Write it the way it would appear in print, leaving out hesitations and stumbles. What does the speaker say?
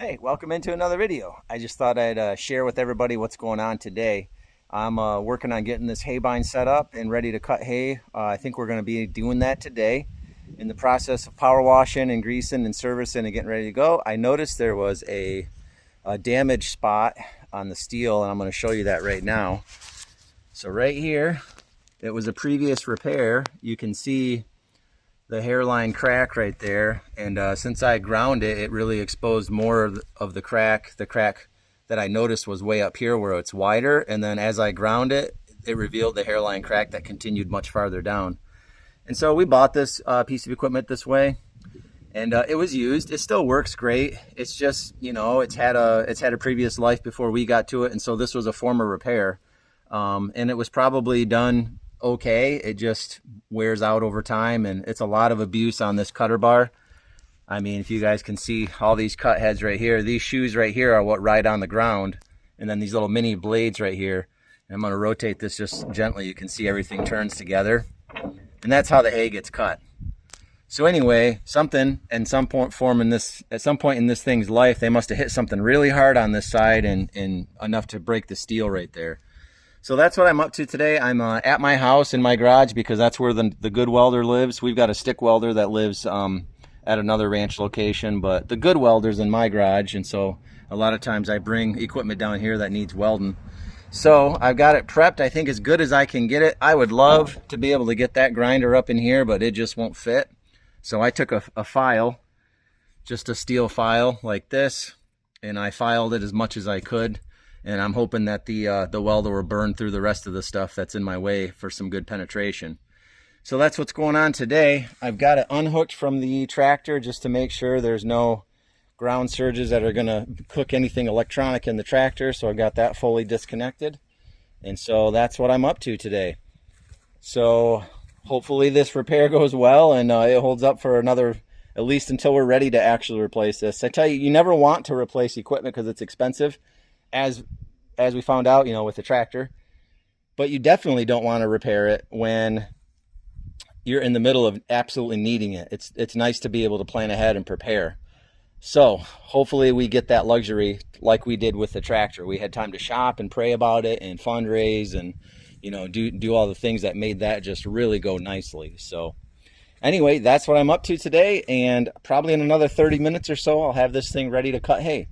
Hey, welcome into another video. I just thought I'd share with everybody what's going on today. I'm working on getting this hay bine set up and ready to cut hay. I think we're going to be doing that today. In the process of power washing and greasing and servicing and getting ready to go, I noticed there was a damaged spot on the steel, and I'm going to show you that right now. So right here, it was a previous repair. You can see the hairline crack right there, and since I ground it, it really exposed more of the crack. The crack that I noticed was way up here where it's wider, and then as I ground it, it revealed the hairline crack that continued much farther down. And so we bought this piece of equipment this way, and it was used. It still works great. It's just, you know, it's had a previous life before we got to it, and so this was a former repair, and it was probably done okay. It just wears out over time, and it's a lot of abuse on this cutter bar. I mean, if you guys can see all these cut heads right here, these shoes right here are what ride on the ground, and then these little mini blades right here. And I'm going to rotate this just gently. You can see everything turns together, and that's how the hay gets cut. So anyway, something at some point in this thing's life, they must have hit something really hard on this side and enough to break the steel right there. So that's what I'm up to today. I'm at my house in my garage because that's where the good welder lives. We've got a stick welder that lives at another ranch location, but the good welder's in my garage, and so a lot of times I bring equipment down here that needs welding. So I've got it prepped, I think, as good as I can get it. I would love to be able to get that grinder up in here, but it just won't fit. So I took a file, just a steel file like this, and I filed it as much as I could. And I'm hoping that the welder will burn through the rest of the stuff that's in my way for some good penetration. So that's what's going on today. I've got it unhooked from the tractor just to make sure there's no ground surges that are going to cook anything electronic in the tractor. So I've got that fully disconnected. And so that's what I'm up to today. So hopefully this repair goes well and it holds up for another, at least until we're ready to actually replace this. I tell you, you never want to replace equipment because it's expensive, as we found out, you know, with the tractor. But you definitely don't want to repair it when you're in the middle of absolutely needing it. It's nice to be able to plan ahead and prepare. So hopefully we get that luxury like we did with the tractor. We had time to shop and pray about it and fundraise and, you know, do all the things that made that just really go nicely. So anyway, that's what I'm up to today, and probably in another 30 minutes or so I'll have this thing ready to cut hay.